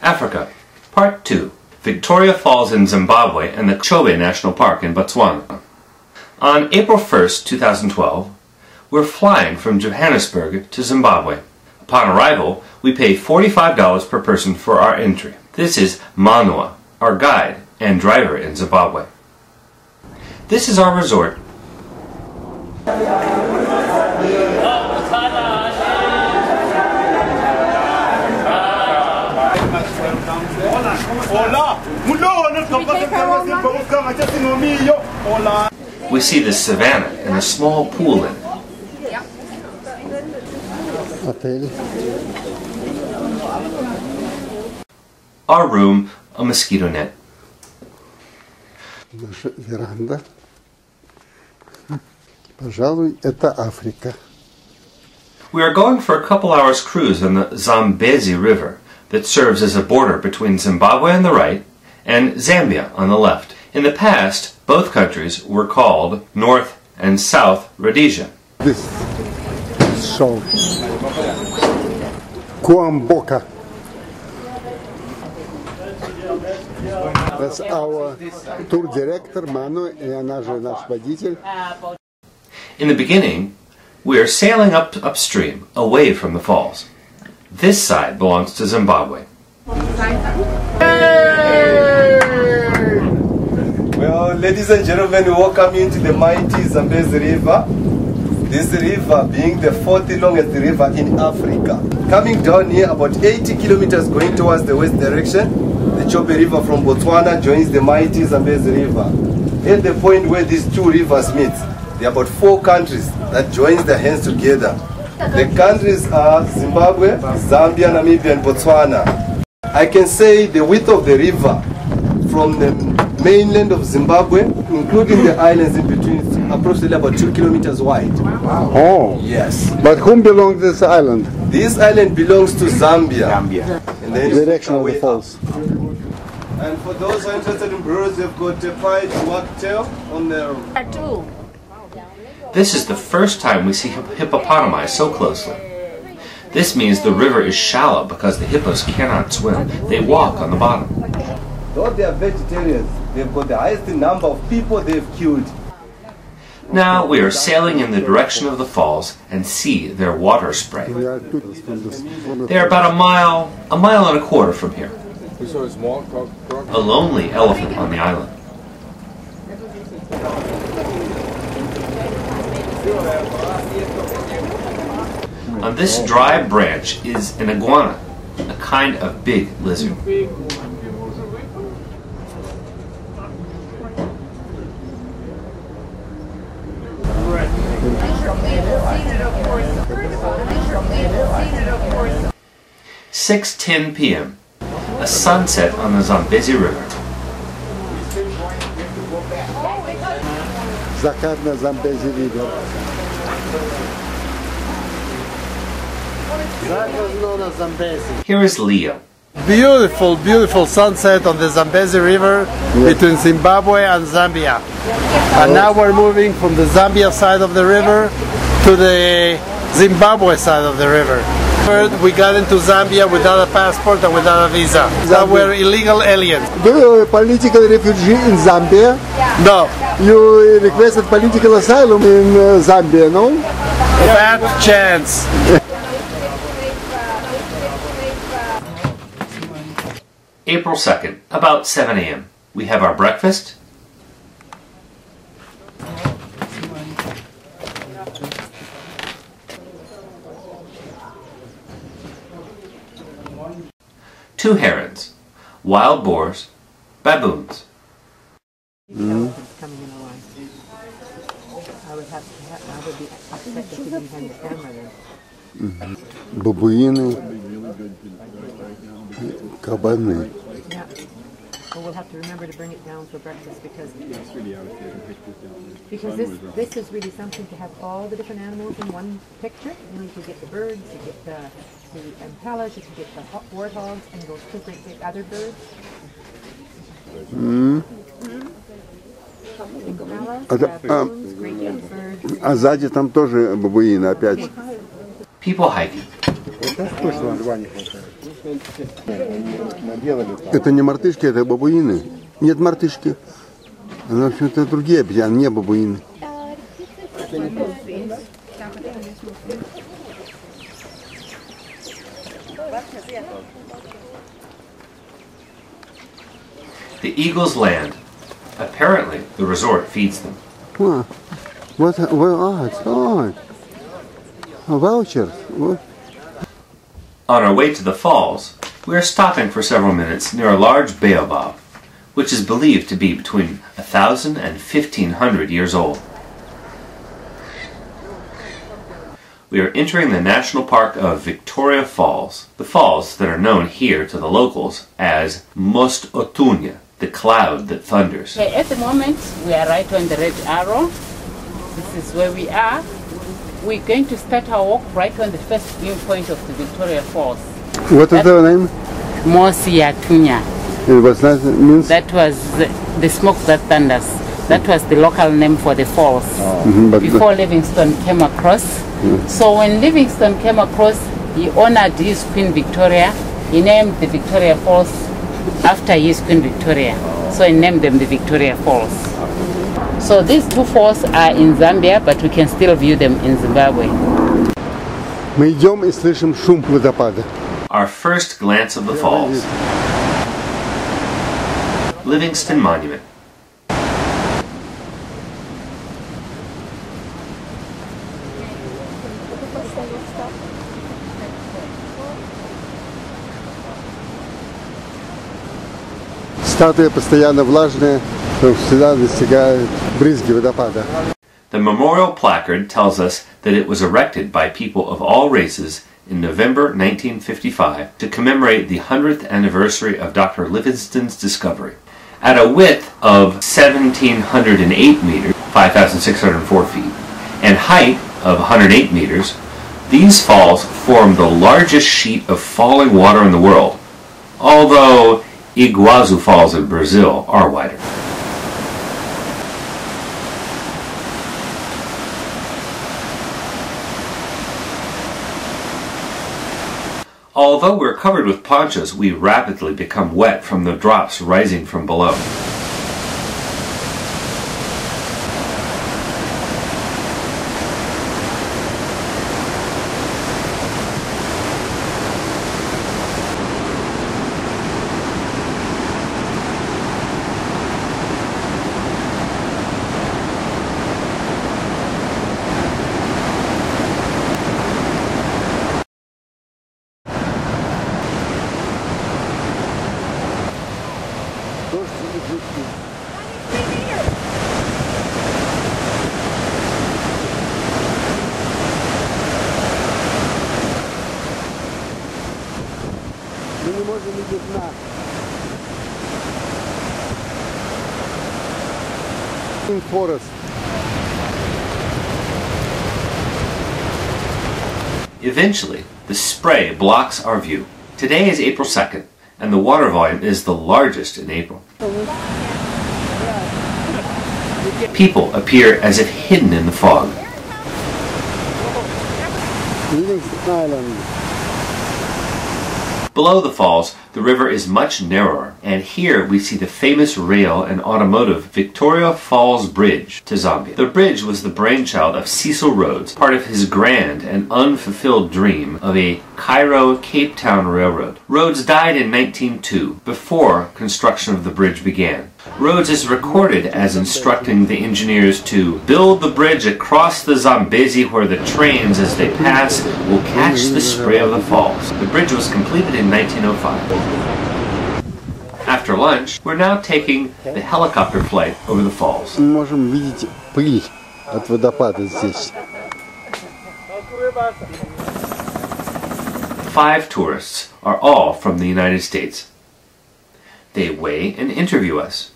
Africa, Part 2, Victoria Falls in Zimbabwe and the Chobe National Park in Botswana. On April 1st, 2012, we're flying from Johannesburg to Zimbabwe. Upon arrival, we pay $45 per person for our entry. This is Manua, our guide and driver in Zimbabwe. This is our resort. We see the savannah and a small pool in it. Our room, a mosquito net. Наша веранда. Пожалуй, это Африка. We are going for a couple hours cruise on the Zambezi River that serves as a border between Zimbabwe on the right and Zambia on the left. In the past, both countries were called North and South Rhodesia. This show. Kuamboka. That's our tour director, Manu, и она же наш водитель. In the beginning, we are sailing upstream, away from the falls. This side belongs to Zimbabwe. Well, ladies and gentlemen, we welcome you to the mighty Zambezi River. This river being the fourth longest river in Africa. Coming down here about 80 kilometers going towards the west direction, the Chobe River from Botswana joins the mighty Zambezi River. At the point where these two rivers meet, there are about 4 countries that join their hands together. The countries are Zimbabwe, Zambia, Namibia and Botswana. I can say the width of the river from the mainland of Zimbabwe, including the islands in between, is approximately about 2 kilometers wide. Oh. Yes. But whom belongs this island? This island belongs to Zambia. And then Direction of the falls. And for those who are interested in birds, they've got a pied wagtail on their... This is the first time we see hippopotami so closely. This means the river is shallow because the hippos cannot swim. They walk on the bottom. Though they are vegetarians, they've got the highest number of people they've killed. Now we are sailing in the direction of the falls and see their water spray. They are about a mile and a quarter from here. A lonely elephant on the island. On this dry branch is an iguana, a kind of big lizard. At 6:10 p.m. A sunset on the Zambezi River. Закат на Zambezi River. Here is Leo. Beautiful, beautiful sunset on the Zambezi River between Zimbabwe and Zambia. And now we're moving from the Zambia side of the river to the Zimbabwe side of the river. We got into Zambia without a passport and without a visa. So we're illegal aliens. Do you political refugee in Zambia? No. You requested political asylum in Zambia, no? Bad chance. April 2nd, about 7 a.m. We have our breakfast. Two herons, wild boars, baboons. I would be upset if you didn't have your camera there. Бабуины, кабаны. Yeah. Well, we'll have to remember to bring it down for breakfast because this is really something to have all the different animals in one picture. You know, you can get the birds, you get the impalas, you can get the warthogs, and those two great big other birds. А сзади там тоже бабуины опять. People hiking. Это не мартышки, это бабуины. Нет мартышки. Она, в общем-то, другие обезьяны, не бабуины. The eagles land. Apparently, the resort feeds them. It's vouchers. What? On our way to the falls, we are stopping for several minutes near a large baobab, which is believed to be between 1,000 and 1,500 years old. We are entering the national park of Victoria Falls, the falls that are known here to the locals as Most Otunya, the cloud that thunders. Okay, at the moment, we are right on the red arrow. This is where we are. We're going to start our walk right on the first viewpoint of the Victoria Falls. What is the name? Mosi Otunya. And what that means? That was the smoke that thunders. That was the local name for the falls. Before Livingstone came across. So when Livingstone came across, he honored his Queen Victoria. He named the Victoria Falls after his Queen Victoria. So he named them the Victoria Falls. So these two falls are in Zambia, but we can still view them in Zimbabwe. Мы идем и слышим шум водопада. Our first glance of the falls. Livingston Monument. Статуя постоянно влажная, потому что всегда достигают брызги водопада. The memorial placard tells us that it was erected by people of all races in November 1955 to commemorate the 100th anniversary of Dr. Livingstone's discovery. At a width of 1,708 meters, 5,604 feet, and height of 108 meters, these falls form the largest sheet of falling water in the world, although Iguazu Falls in Brazil are wider. Although we're covered with ponchos, we rapidly become wet from the drops rising from below. Мы не можем видеть дна. Forest. Eventually, the spray blocks our view. Today is April 2nd, and the water volume is the largest in April. People appear as if hidden in the fog. Livingston Island. Below the falls, the river is much narrower, and here we see the famous rail and automotive Victoria Falls Bridge to Zambia. The bridge was the brainchild of Cecil Rhodes, part of his grand and unfulfilled dream of a Cairo-Cape Town railroad. Rhodes died in 1902, before construction of the bridge began. Rhodes is recorded as instructing the engineers to build the bridge across the Zambezi where the trains, as they pass, will catch the spray of the falls. The bridge was completed in 1905. After lunch, we're now taking the helicopter flight over the falls. Мы можем видеть пыль от водопада здесь. 5 tourists are all from the United States. They weigh and interview us.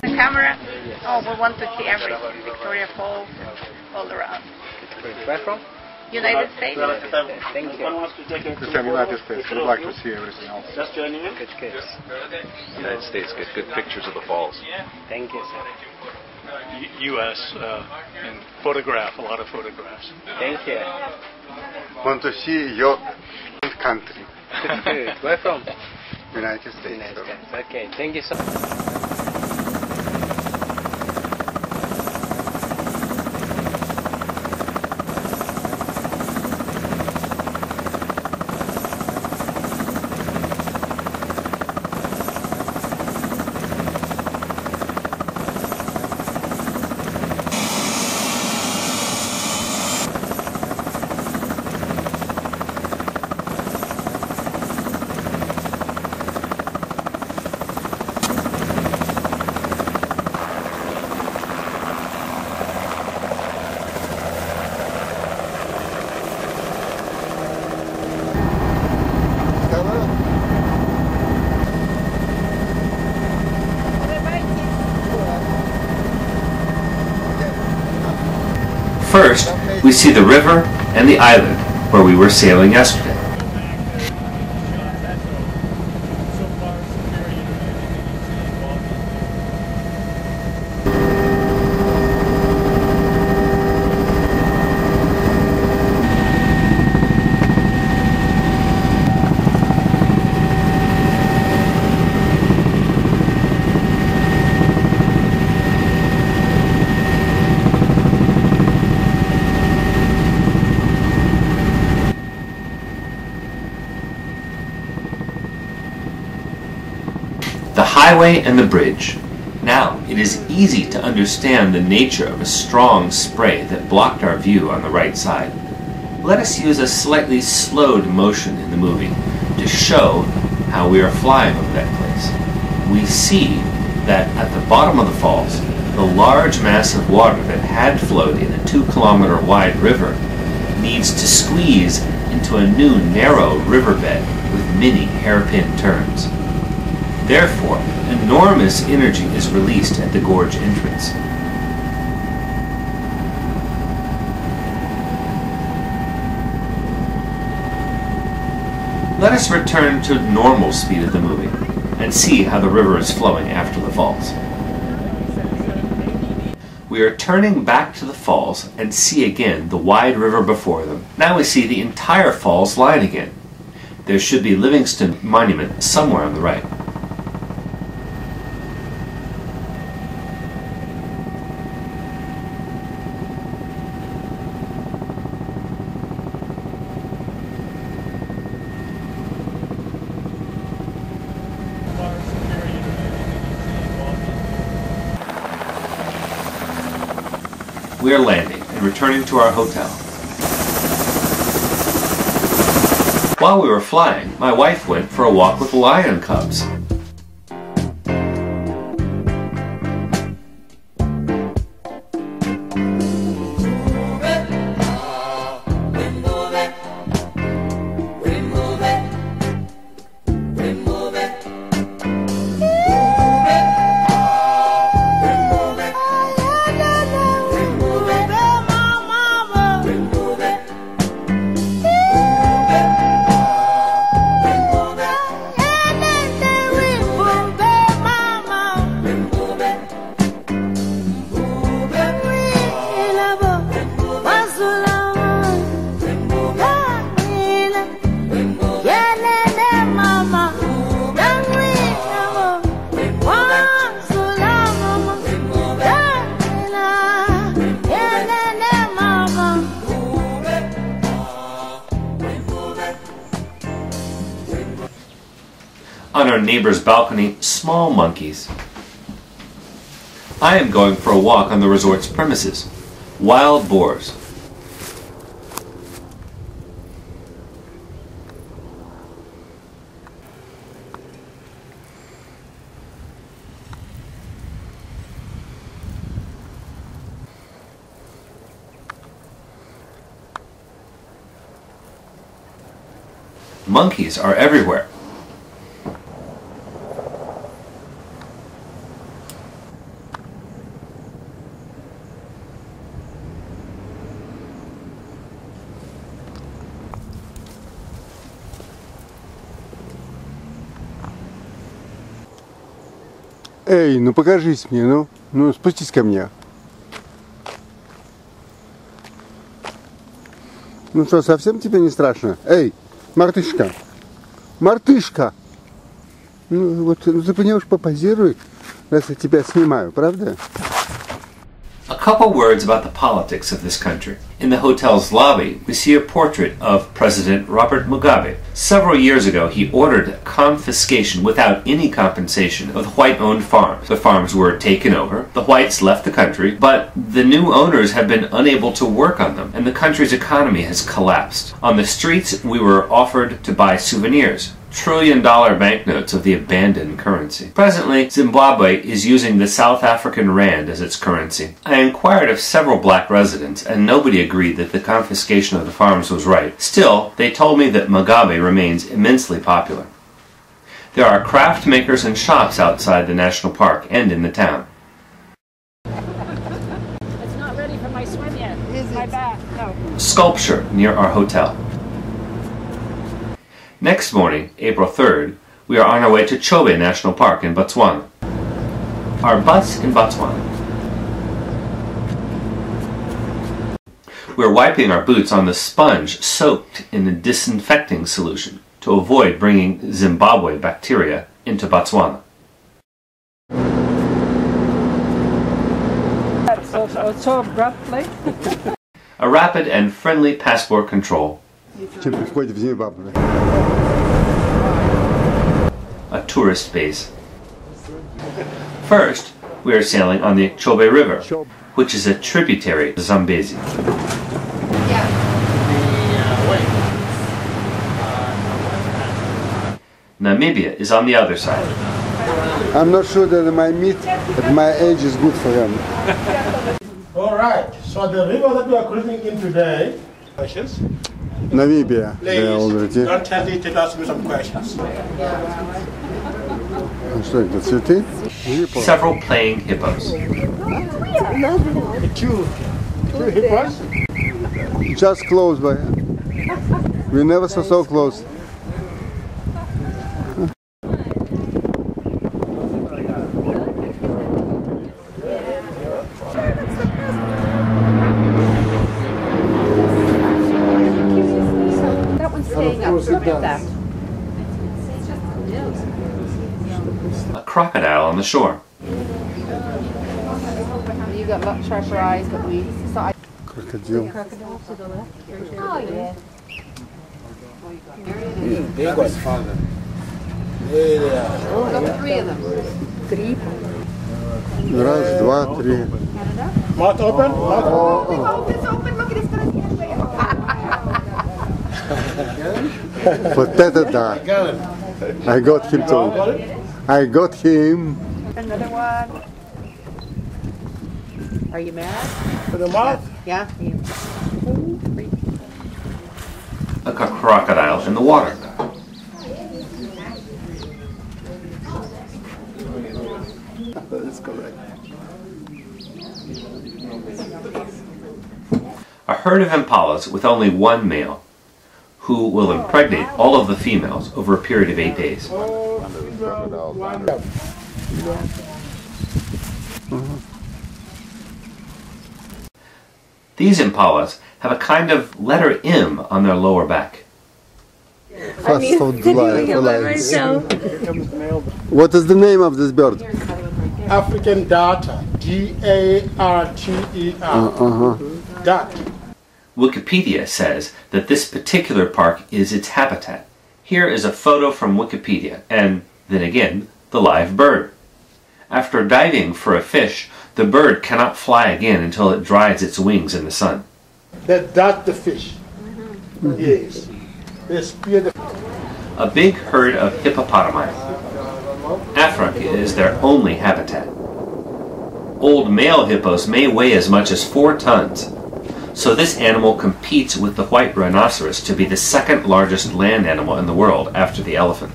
The camera? Oh, we want to see everything. Victoria Falls, all around. Where from? United States? Thank you. This time United States. We'd like to see everything else. Just joining in? Good. United States get good pictures of the falls. Thank you, sir. U.S. And photograph, a lot of photographs. Thank you. Want to see your country. Good. Where from? United States. United States. Okay. Thank you so much. First, we see the river and the island where we were sailing yesterday. The highway and the bridge. Now, it is easy to understand the nature of a strong spray that blocked our view on the right side. Let us use a slightly slowed motion in the movie to show how we are flying over that place. We see that at the bottom of the falls, the large mass of water that had flowed in a 2-kilometer wide river needs to squeeze into a new narrow riverbed with many hairpin turns. Therefore, enormous energy is released at the gorge entrance. Let us return to normal speed of the movie and see how the river is flowing after the falls. We are turning back to the falls and see again the wide river before them. Now we see the entire falls line again. There should be Livingston Monument somewhere on the right. We are landing and returning to our hotel. While we were flying, my wife went for a walk with lion cubs. On our neighbor's balcony, small monkeys. I am going for a walk on the resort's premises. Wild boars. Monkeys are everywhere. Эй, ну покажись мне, ну спустись ко мне. Ну что, совсем тебе не страшно? Эй, мартышка, мартышка. Ну вот, ну ты понимаешь, попозируй, раз я тебя снимаю, правда? A couple words about the politics of this country. In the hotel's lobby, we see a portrait of President Robert Mugabe. Several years ago, he ordered confiscation without any compensation of the white-owned farms. The farms were taken over, the whites left the country, but the new owners have been unable to work on them, and the country's economy has collapsed. On the streets, we were offered to buy souvenirs. trillion-dollar banknotes of the abandoned currency. Presently, Zimbabwe is using the South African rand as its currency. I inquired of several black residents, and nobody agreed that the confiscation of the farms was right. Still, they told me that Mugabe remains immensely popular. There are craft makers and shops outside the national park and in the town. It's not ready for my swim yet. My bath, no. Sculpture near our hotel. Next morning, April 3rd, we are on our way to Chobe National Park in Botswana. Our bus in Botswana. We're wiping our boots on the sponge soaked in a disinfecting solution to avoid bringing Zimbabwe bacteria into Botswana. So abruptly. A rapid and friendly passport control. A tourist base. First, we are sailing on the Chobe River, which is a tributary to Zambezi. Namibia is on the other side. I'm not sure that my meat at my age is good for them. All right, so the river that we are cruising in today, questions? Namibia, they already. Don't hesitate to ask me some questions. Что это, цветы? Several playing hippos. Two hippos? Just close by. We never saw so close. A crocodile on the shore. You got much sharper eyes, but we saw Crocodile. crocodile to the left. Oh yeah. There goes father. There they are. Got three of them. Three. Раз, два, три. Mouth open? Mouth open? It's open. Look at this gonna Вот это да. I got him too. I got him. Another one. Are you mad? For the mouth? Yeah. A crocodile in the water. That's correct. A herd of impalas with only one male, who will impregnate all of the females over a period of 8 days. These impalas have a kind of letter M on their lower back. Fast food lions. What is the name of this bird? African darter. D-A-R-T-E-R. Dart. Wikipedia says that this particular park is its habitat. Here is a photo from Wikipedia, and then again, the live bird. After diving for a fish, the bird cannot fly again until it dries its wings in the sun. They dart the fish. Yes. They spear the A big herd of hippopotami. Africa is their only habitat. Old male hippos may weigh as much as 4 tons. So this animal competes with the white rhinoceros to be the second largest land animal in the world after the elephant.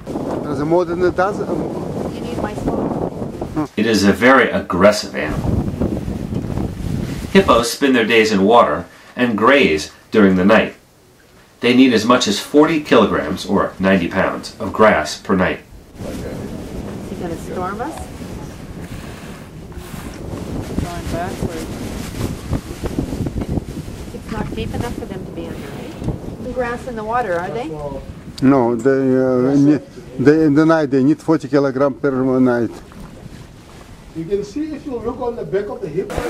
There's more than a dozen. You need my phone. It is a very aggressive animal. Hippos spend their days in water and graze during the night. They need as much as 40 kilograms, or 90 pounds, of grass per night. Is he gonna to storm us. Going backwards. It's not deep enough for them to be under, right? Grass in the water, are they? No, they in the night they need 40 kilograms per night. You can see if you look on the back of the hip. Look at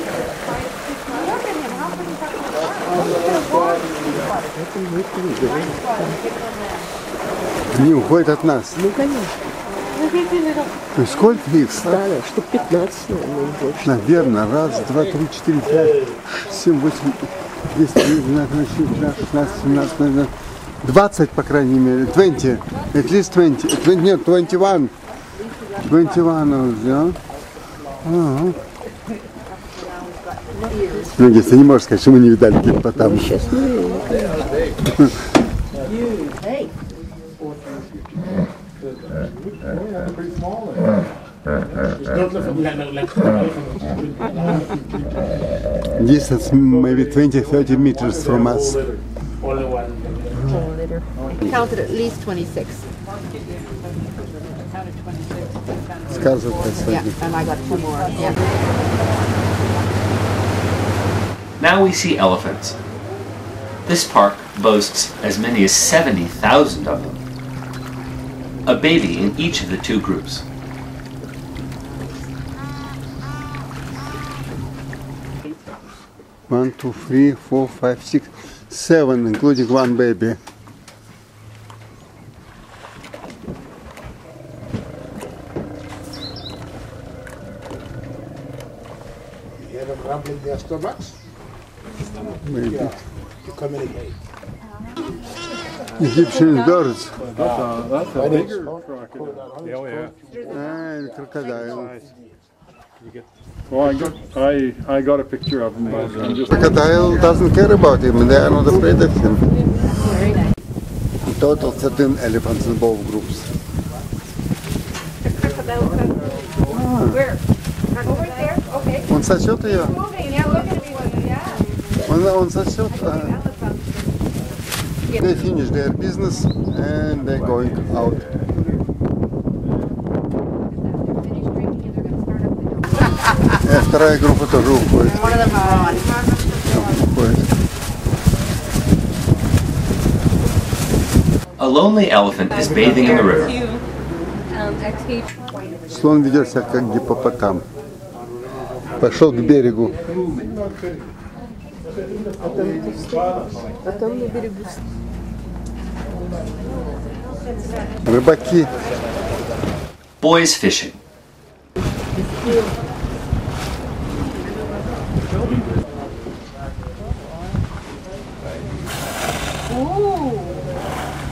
him, how can he talk Не уходит от нас. Ну, конечно. Сколько их? Да, штук 15, наверное, больше. Наверное, раз, два, три, четыре, пять, 7, 8, 10, 12, 16, 17, 20, по крайней мере. 20. At least 20. Нет, 21. 21, yeah. Ага. Ну, если не можешь сказать, что мы не видали гиппотама. Сейчас мы Distance maybe 20-30 meters from us. I counted at least 26. Yeah, and I got 2 more. Yeah. Now we see elephants. This park boasts as many as 70,000 of them. A baby in each of the 2 groups. One, 2, 3, 4, 5, 6, 7, including 1 baby. You hear them rumbling their stomachs? Maybe. Yeah, to communicate. Egyptian birds. That's a bigger crocodile. Oh, yeah. And crocodile. Well, I got a picture of him, but I'm just... Crocodile doesn't care about him, and they are not afraid of him. In total 13 elephants in both groups. Where? Over there? Okay. Он сосет ее? Yeah, look at me. Yeah. Он сосет. They finish their business and they're going out. Вторая группа тоже уходит. A lonely elephant is bathing in the river. Слон ведет себя как гиппопотам. Пошел к берегу. Рыбаки. Boys fishing.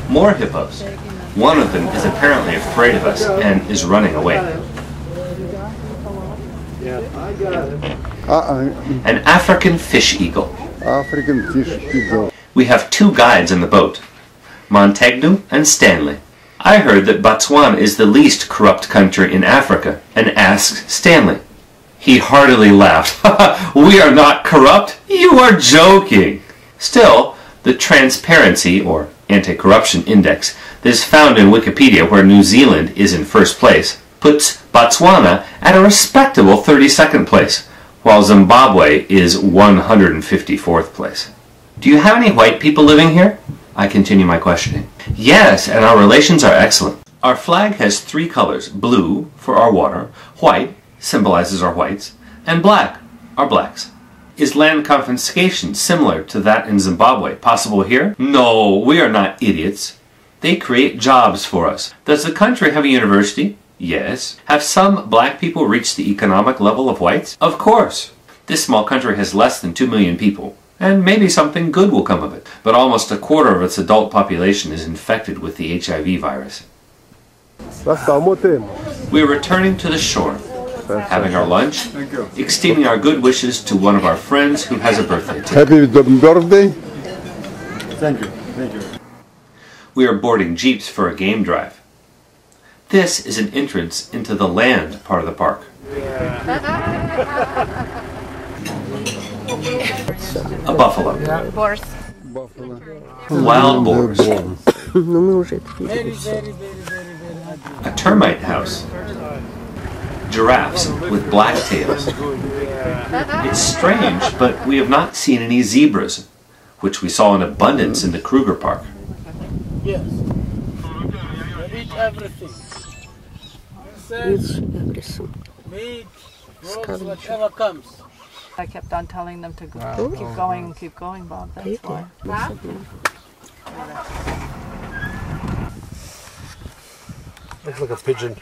More hippos. One of them is apparently afraid of us and is running away. An African fish eagle. African fish eagle. We have 2 guides in the boat, Montegno and Stanley. I heard that Botswana is the least corrupt country in Africa and asked Stanley. He heartily laughed. We are not corrupt? You are joking! Still, the Transparency, or Anti-Corruption Index, that is found in Wikipedia, where New Zealand is in first place, puts Botswana at a respectable 32nd place, while Zimbabwe is 154th place. Do you have any white people living here? I continue my questioning. Yes, and our relations are excellent. Our flag has 3 colors: blue for our water, white symbolizes our whites, and black, our blacks. Is land confiscation similar to that in Zimbabwe possible here? No, we are not idiots. They create jobs for us. Does the country have a university? Yes. Have some black people reached the economic level of whites? Of course. This small country has less than 2 million people, and maybe something good will come of it. But almost a quarter of its adult population is infected with the HIV virus. We are returning to the shore, having our lunch, extending our good wishes to one of our friends who has a birthday today. Happy birthday. Thank you. Thank you. We are boarding jeeps for a game drive. This is an entrance into the land part of the park. A buffalo. Horse. Wild boars. Ну, мы уже это видели. A termite house. giraffes with black tails. It's strange, but we have not seen any zebras, which we saw in abundance in the Kruger Park. Yes. They eat everything. It's everything. Meat, frogs, whatever comes. I kept on telling them to go, keep going, Bob. That's why. Looks like a pigeon.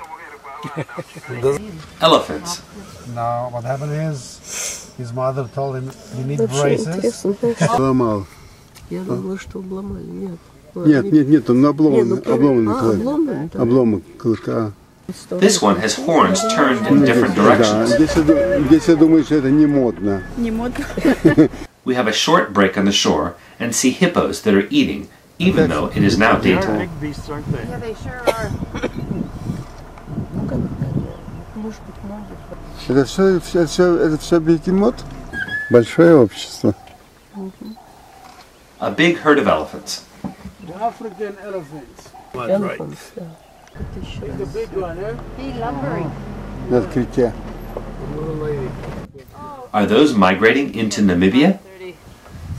Elephants. No, what happened is his mother told him, you need braces. Сломал. Я думала, что обломали. Нет. Нет, он обломок клыка. This one has horns turned in different directions. Здесь я думаю, что это не модно. We have a short break on the shore and see hippos that are eating, even though it is now daytime. Big beasts, aren't they? Yeah, they sure are. Это все бегемот? Большое общество. A big herd of elephants. The African elephants. Elephants, yeah. The big one, eh? Be lumbering. На открытие. Are those migrating into Namibia? 30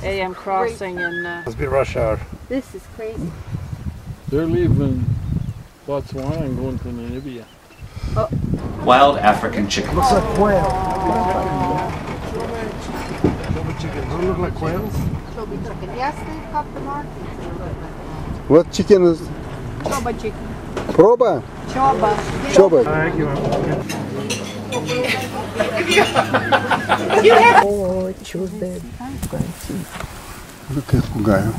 a.m. crossing in. Must be rush hour. This is crazy. They're leaving Botswana and going to Namibia. Wild African chickens. Looks like quail. Chobe chickens. Don't look like quails? Chobe chicken. Yes, they cut the markings. Вот chicken is Chobe chicken. проба. Chobe. Chobe. О, Chobe. Как я пугаю.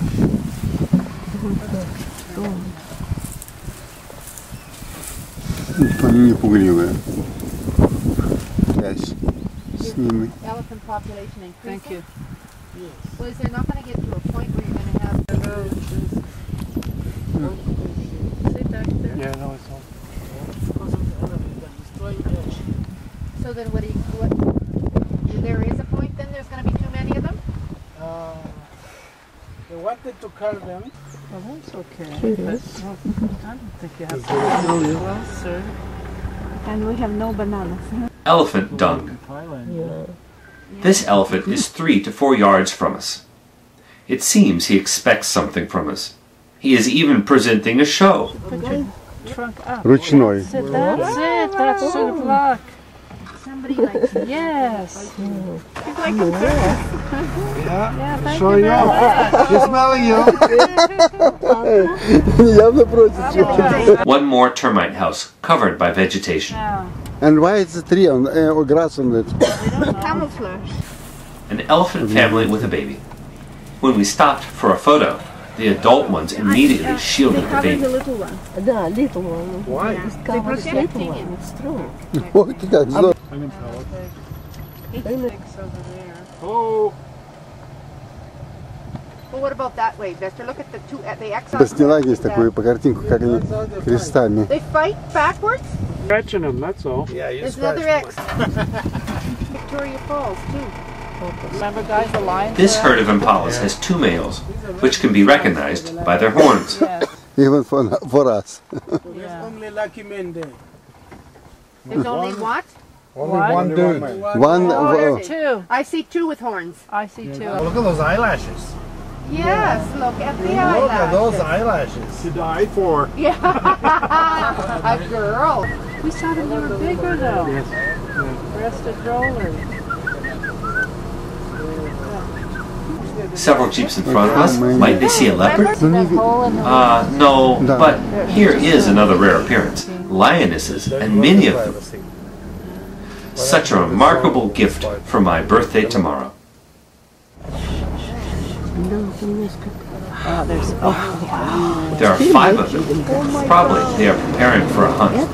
Они не пугливые. Связь с ними. Elephant population increasing. Thank you. Yes. Well, is there not going to get to a point where you're going to have sit back there? Yeah, no, it's all. So then what there is a point then there's going to be too many of them? They wanted to cull them. Well, that's okay. Curious. I don't think you have to go closer. And we have no bananas. Elephant dung. Yeah. This elephant is 3 to 4 yards from us. It seems he expects something from us. He is even presenting a show. Put your trunk up. Ручной. That's it. That's good luck. Somebody likes it. Yes. You like them too? Yeah, thank you very much. She's smelling you. Явно против. One more termite house covered by vegetation. And why is the tree on grass on it? Camouflage. An elephant family with a baby. When we stopped for a photo, the adult ones immediately shielded the baby. little one. Да, little one. Why? It's covered little one. It's true. Ой, ты как здорово. Oh. Well, what about that way, Vester? Look at the two at the X. Сняла есть такую по картинку, как они крестами. They fight backwards. Scratching them, that's all. Yeah, you There's scratch another X. Victoria Falls too. Remember, guys, the lions. This herd of impalas has 2 males, which can be recognized by their horns. Yes. Even for us. There's only lucky men there. There's only what? Only one dude. One. Two. I see 2 with horns. I see 2. Oh, look at those eyelashes. Yes, look at the Look at eyelashes. those eyelashes. To die for. Yeah, a girl. We saw them, they were bigger though. Yes. Breasted rollers. Several jeeps in front of us. Might they see a leopard? That hole in the No, but here is another rare appearance. Lionesses, and many of them. Such a remarkable gift for my birthday tomorrow. There are 5 of them. Probably they are preparing for a hunt.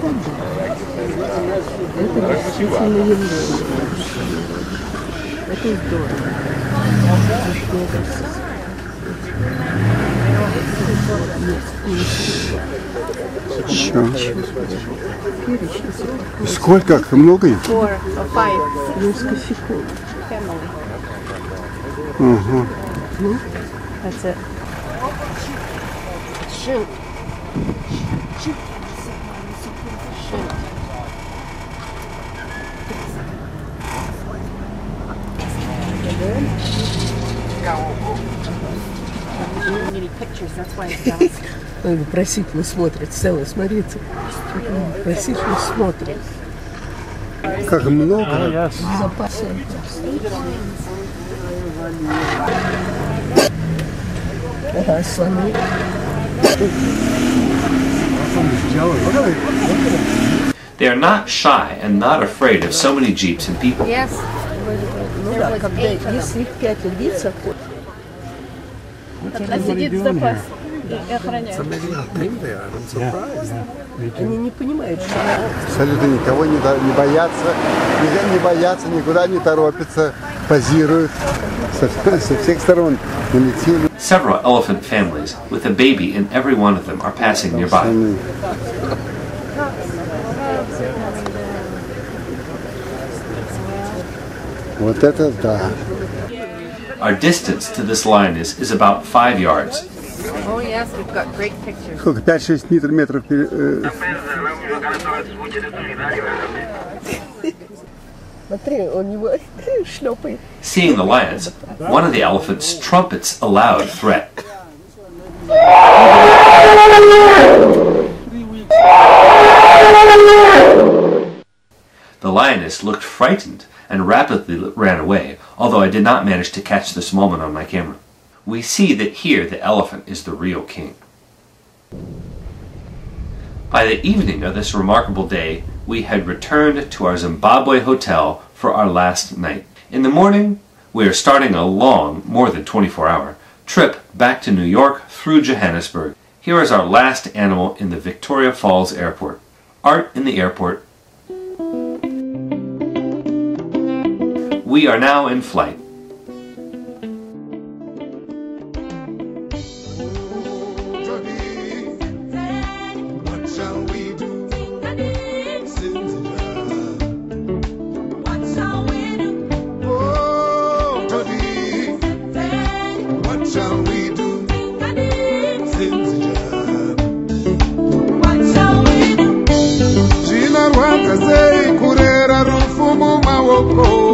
Сколько? Их много их? 4 or 5. Family. That's it. Shoot. Shoot. Any pictures, that's why it's fast. Вопросительно смотрит, Стелла, смотрите. Вопросительно смотрит. Как много. Запасы. Ага, слоны. They are not shy and not afraid of so many jeeps and people. Yes. Ну да, когда если их 5 убийц, Сидит в запасе и охраняет. они не понимают, что Абсолютно никого не боятся, никуда не торопятся, позируют со всех сторон налетели. Several elephant families with a baby in every one of them are passing nearby. Вот это да. Our distance to this line is about 5 yards. Oh yes, we've got great pictures. Сколько? 5-6 метров. смотри, у него шлепает. Seeing the lions, one of the elephants trumpets a loud threat. The lioness looked frightened and rapidly ran away, although I did not manage to catch this moment on my camera. We see that here the elephant is the real king. By the evening of this remarkable day, we had returned to our Zimbabwe hotel for our last night. In the morning, we are starting a long, more than 24-hour, trip back to New York through Johannesburg. Here is our last animal in the Victoria Falls Airport. Art in the airport. We are now in flight. Kurera rumfumu mawoko